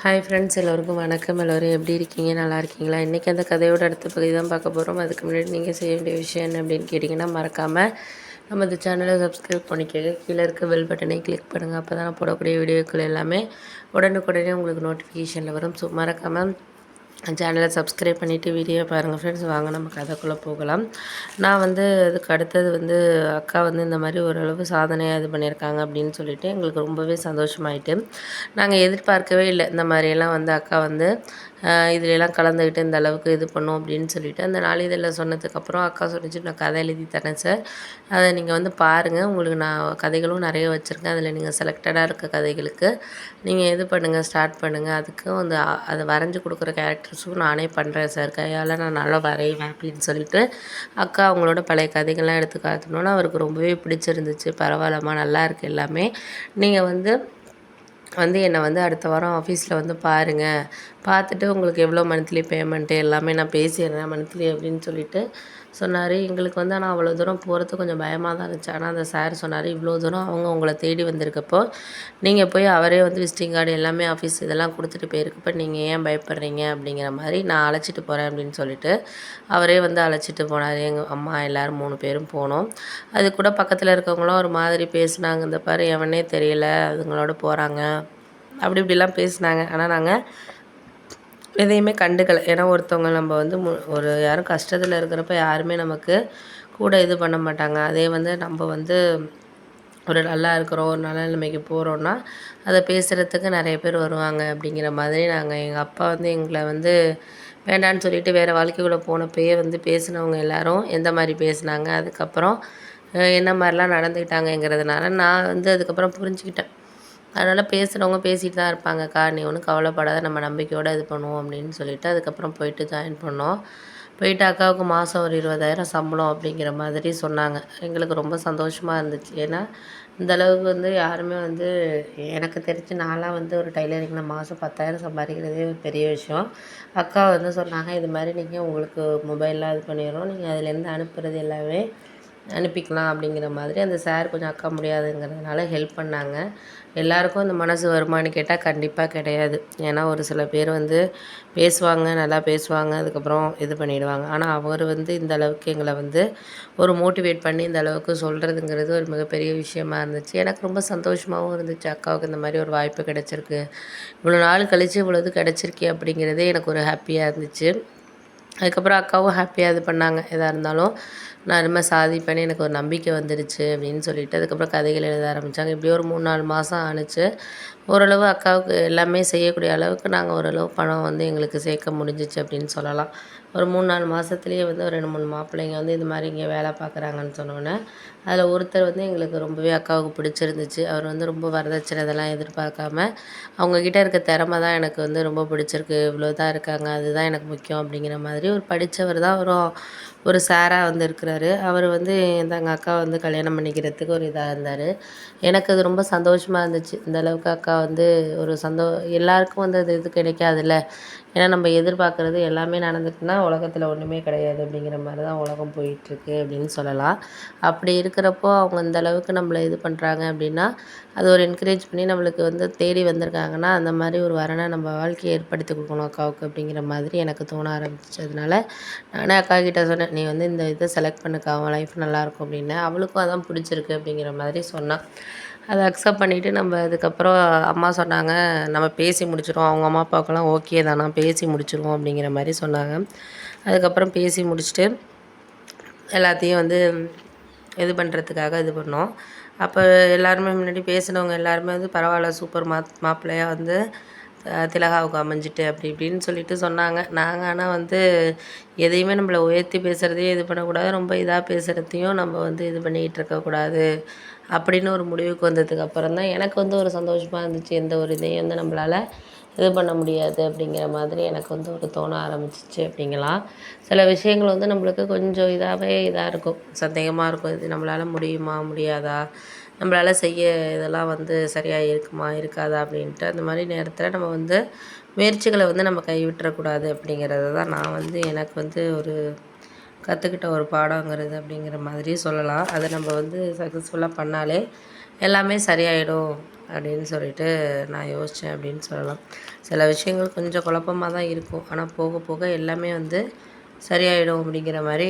Hi friends, எல்லோருக்கும் வணக்கம். எல்லோரும் எப்படி இருக்கீங்க? நல்லா இருக்கீங்களா? இன்றைக்கி அந்த கதையோட அடுத்த பகுதி தான் பார்க்க போகிறோம். அதுக்கு முன்னாடி நீங்கள் செய்ய வேண்டிய விஷயம் என்ன அப்படின்னு கேட்டிங்கன்னா, மறக்காமல் நம்ம இந்த சேனலை சப்ஸ்கிரைப் பண்ணிக்கோங்க. கீழே இருக்க பெல் பட்டனை கிளிக் பண்ணுங்கள். அப்போ தான் நான் போடக்கூடிய வீடியோக்கள் எல்லாமே உடனுக்குடனே உங்களுக்கு நோட்டிஃபிகேஷனில் வரும். ஸோ மறக்காமல் சேனலை சப்ஸ்கிரைப் பண்ணிவிட்டு வீடியோ பாருங்கள் ஃப்ரெண்ட்ஸ். வாங்க நம்ம கதைக்குள்ளே போகலாம். நான் அதுக்கு அடுத்தது அக்கா இந்த மாதிரி ஓரளவு சாதனையாக இது பண்ணியிருக்காங்க அப்படின்னு சொல்லிட்டு எங்களுக்கு ரொம்பவே சந்தோஷமாயிட்டு, நாங்கள் எதிர்பார்க்கவே இல்லை இந்த மாதிரியெல்லாம் அக்கா இதிலெல்லாம் கலந்துக்கிட்டு இந்த அளவுக்கு இது பண்ணும் அப்படின்னு சொல்லிட்டு அந்த நாளிதழில் சொன்னதுக்கப்புறம் அக்கா சொல்லிச்சு, நான் கதை எழுதி தரேன் சார், அதை நீங்கள் பாருங்கள், உங்களுக்கு நான் கதைகளும் நிறைய வச்சுருக்கேன், அதில் நீங்கள் செலக்டடாக இருக்க கதைகளுக்கு நீங்கள் இது பண்ணுங்கள், ஸ்டார்ட் பண்ணுங்கள், அதுக்கும் அதை வரைஞ்சி கொடுக்குற கேரக்டர்ஸும் நானே பண்ணுறேன் சார், கையால் நான் நல்லா வரைவேன் அப்படின்னு சொல்லிட்டு அக்கா அவங்களோட பழைய கதைகள்லாம் எடுத்து காட்டணுன்னு அவருக்கு ரொம்பவே பிடிச்சிருந்துச்சு. பரவாயில்லம்மா, நல்லா இருக்குது எல்லாமே, நீங்கள் என்னை அடுத்த வாரம் ஆஃபீஸில் பாருங்கள், பார்த்துட்டு உங்களுக்கு எவ்வளோ மந்த்லி பேமெண்ட்டு எல்லாமே நான் பேசிடுறேன் மந்த்லி அப்படின்னு சொல்லிட்டு சொன்னார். எங்களுக்கு ஆனால் அவ்வளோ தூரம் போகிறது கொஞ்சம் பயமாக தான் இருந்துச்சு. ஆனால் அந்த சார் சொன்னார், இவ்வளோ தூரம் அவங்க உங்களை தேடி வந்திருக்கப்போ நீங்கள் போய் அவரே விசிட்டிங் கார்டு எல்லாமே ஆஃபீஸ் இதெல்லாம் கொடுத்துட்டு போயிருக்கப்போ நீங்கள் ஏன் பயப்படுறீங்க அப்படிங்கிற மாதிரி நான் அழைச்சிட்டு போகிறேன் அப்படின்னு சொல்லிட்டு அவரே அழைச்சிட்டு போனார். எங்கள் அம்மா எல்லோரும் 3 பேரும் போனோம். அது கூட பக்கத்தில் இருக்கவங்களும் ஒரு மாதிரி பேசுனாங்க, இந்த பாரு எவனே தெரியல அதுங்களோட போகிறாங்க அப்படி இப்படிலாம் பேசினாங்க. ஆனால் நாங்கள் எதையுமே கண்டுக்கலை. ஏன்னா ஒருத்தவங்க நம்ம ஒரு யாரும் கஷ்டத்தில் இருக்கிறப்ப யாருமே நமக்கு கூட இது பண்ண மாட்டாங்க. அதே நம்ம ஒரு நல்லா இருக்கிறோம், ஒரு நல்ல நிலைமைக்கு போகிறோன்னா அதை பேசுகிறதுக்கு நிறைய பேர் வருவாங்க அப்படிங்கிற மாதிரி எங்கள் அப்பா எங்களை வேண்டான்னு சொல்லிட்டு வேறு வாழ்க்கைக்குள்ளே போனப்பயே பேசினவங்க எல்லோரும் எந்த மாதிரி பேசுனாங்க, அதுக்கப்புறம் என்ன மாதிரிலாம் நடந்துக்கிட்டாங்கங்கிறதுனால நான் அதுக்கப்புறம் புரிஞ்சுக்கிட்டேன். அதனால் பேசுகிறவங்க பேசிகிட்டு தான் இருப்பாங்கக்கா, நீ ஒன்றும் கவலைப்படாத, நம்ம நம்பிக்கையோடு இது பண்ணுவோம் அப்படின்னு சொல்லிவிட்டு அதுக்கப்புறம் போயிட்டு ஜாயின் பண்ணோம். போயிட்டு அக்காவுக்கு மாதம் ஒரு 20,000 சம்பளம் அப்படிங்கிற மாதிரி சொன்னாங்க. எங்களுக்கு ரொம்ப சந்தோஷமாக இருந்துச்சு. ஏன்னா இந்த அளவுக்கு யாருமே எனக்கு தெரிஞ்சு நான்லாம் ஒரு டைலரிங்கில் மாதம் 10,000 சம்பாதிக்கிறதே ஒரு பெரிய விஷயம். அக்கா சொன்னாங்க, இது மாதிரி நீங்கள் உங்களுக்கு மொபைல்லாம் இது பண்ணிடுறோம், நீங்கள் அதுலேருந்து அனுப்புகிறது எல்லாமே அனுப்பிக்கலாம் அப்படிங்கிற மாதிரி அந்த சார் கொஞ்சம் அக்கா முடியாதுங்கிறதுனால ஹெல்ப் பண்ணாங்க. எல்லாருக்கும் அந்த மனசு வருமானு கேட்டால் கண்டிப்பாக கிடையாது. ஏன்னா ஒரு சில பேர் பேசுவாங்க, நல்லா பேசுவாங்க, அதுக்கப்புறம் இது பண்ணிவிடுவாங்க. ஆனால் அவர் இந்த அளவுக்கு எங்களை ஒரு மோட்டிவேட் பண்ணி இந்த அளவுக்கு சொல்கிறதுங்கிறது ஒரு மிகப்பெரிய விஷயமா இருந்துச்சு. எனக்கு ரொம்ப சந்தோஷமாகவும் இருந்துச்சு, அக்காவுக்கு இந்த மாதிரி ஒரு வாய்ப்பு கிடச்சிருக்கு, இவ்வளோ நாள் கழித்து இவ்வளோது கிடச்சிருக்கே அப்படிங்கிறதே எனக்கு ஒரு ஹாப்பியாக இருந்துச்சு. அதுக்கப்புறம் அக்காவும் ஹாப்பியாக இது பண்ணாங்க, எதாக இருந்தாலும் நான் இனிமேல் சாதிப்பேன்னு எனக்கு ஒரு நம்பிக்கை வந்துடுச்சு அப்படின்னு சொல்லிட்டு அதுக்கப்புறம் கதைகள் எழுத ஆரம்பித்தாங்க. இப்படியே ஒரு 3-4 மாதம் ஆணுச்சு. ஓரளவு அக்காவுக்கு எல்லாமே செய்யக்கூடிய அளவுக்கு நாங்கள் ஓரளவு பணம் எங்களுக்கு சேர்க்க முடிஞ்சிச்சு அப்படின்னு சொல்லலாம். ஒரு 3-4 மாதத்துலேயே ஒரு 2-3 மாப்பிள்ளைங்க இது மாதிரி இங்கே வேலை பார்க்குறாங்கன்னு சொன்னோன்னே அதில் ஒருத்தர் எங்களுக்கு ரொம்பவே அக்காவுக்கு பிடிச்சிருந்துச்சு. அவர் ரொம்ப வரதட்சணை இதெல்லாம் எதிர்பார்க்காம அவங்கக்கிட்ட இருக்க திறமை தான் எனக்கு ரொம்ப பிடிச்சிருக்கு, இவ்வளோ தான் இருக்காங்க, அதுதான் எனக்கு முக்கியம் அப்படிங்கிற மாதிரி ஒரு படித்தவர் தான் ஒரு சாராக இருக்கிறாரு. அவர் எங்கள் அக்கா கல்யாணம் பண்ணிக்கிறதுக்கு ஒரு இதாக இருந்தார். எனக்கு அது ரொம்ப சந்தோஷமாக இருந்துச்சு. இந்த அளவுக்கு அக்கா ஒரு எல்லாருக்கும் அது இது கிடைக்காதுல்ல. ஏன்னா நம்ம எதிர்பார்க்குறது எல்லாமே நடந்துட்டுனா உலகத்தில் ஒன்றுமே கிடையாது அப்படிங்கிற மாதிரி தான் உலகம் போயிட்டுருக்கு அப்படின்னு சொல்லலாம். அப்படி இருக்கிறப்போ அவங்க இந்த அளவுக்கு நம்மளை இது பண்ணுறாங்க அப்படின்னா அது ஒரு என்கரேஜ் பண்ணி நம்மளுக்கு தேடி வந்திருக்காங்கன்னா அந்த மாதிரி ஒரு வரனை நம்ம வாழ்க்கையை ஏற்படுத்தி கொடுக்கணும் அக்காவுக்கு அப்படிங்கிற மாதிரி எனக்கு தோண ஆரம்பிச்சிச்சு. அதனால் நானே அக்கா கிட்டே சொன்னேன், நீ இந்த இதை செலக்ட் பண்ணுக்கா, அவன் லைஃப் நல்லாயிருக்கும் அப்படின்னு. அவளுக்கும் அதான் பிடிச்சிருக்கு அப்படிங்கிற மாதிரி சொன்னான். அதை அக்செப்ட் பண்ணிவிட்டு நம்ம அதுக்கப்புறம் அம்மா சொன்னாங்க, நம்ம பேசி முடிச்சிடுவோம், அவங்க அம்மா அப்பாவுக்கெல்லாம் ஓகே தானா, பேசி முடிச்சிடுவோம் அப்படிங்கிற மாதிரி சொன்னாங்க. அதுக்கப்புறம் பேசி முடிச்சுட்டு எல்லாத்தையும் இது பண்ணுறதுக்காக இது பண்ணோம். அப்போ எல்லாருமே முன்னாடி பேசினவங்க எல்லாருமே பரவாயில்ல, சூப்பர் மாப்பிள்ளையாக திலகாவுக்கு அமைஞ்சிட்டு அப்படி இப்படின்னு சொல்லிட்டு சொன்னாங்க. நாங்கள் ஆனால் எதையுமே நம்மளை உயர்த்தி பேசுகிறதையும் இது பண்ணக்கூடாது, ரொம்ப இதாக பேசுகிறதையும் நம்ம இது பண்ணிக்கிட்டு இருக்கக்கூடாது அப்படின்னு ஒரு முடிவுக்கு வந்ததுக்கப்புறம் தான் எனக்கு ஒரு சந்தோஷமாக இருந்துச்சு. எந்த ஒரு இதையும் நம்மளால் இது பண்ண முடியாது அப்படிங்கிற மாதிரி எனக்கு ஒரு தோண ஆரம்பிச்சிச்சு அப்படிங்கலாம். சில விஷயங்கள் நம்மளுக்கு கொஞ்சம் இதாக இருக்கும், சந்தேகமாக இருக்கும், இது நம்மளால் முடியுமா முடியாதா, நம்மளால் செய்ய இதெல்லாம் சரியாக இருக்குமா இருக்காதா அப்படின்ட்டு. அந்த மாதிரி நேரத்தில் நம்ம முயற்சிகளை நம்ம கைவிட்டுறக்கூடாது அப்படிங்கிறது தான் நான் எனக்கு ஒரு கற்றுக்கிட்ட ஒரு பாடங்கிறது அப்படிங்கிற மாதிரி சொல்லலாம். அதை நம்ம சக்ஸஸ்ஃபுல்லாக பண்ணாலே எல்லாமே சரியாயிடும் அப்படின்னு சொல்லிட்டு நான் யோசித்தேன் அப்படின்னு சொல்லலாம். சில விஷயங்கள் கொஞ்சம் குழப்பமா தான் இருக்கும். ஆனால் போக போக எல்லாமே வந்து சரியாயிடும் அப்படிங்கிற மாதிரி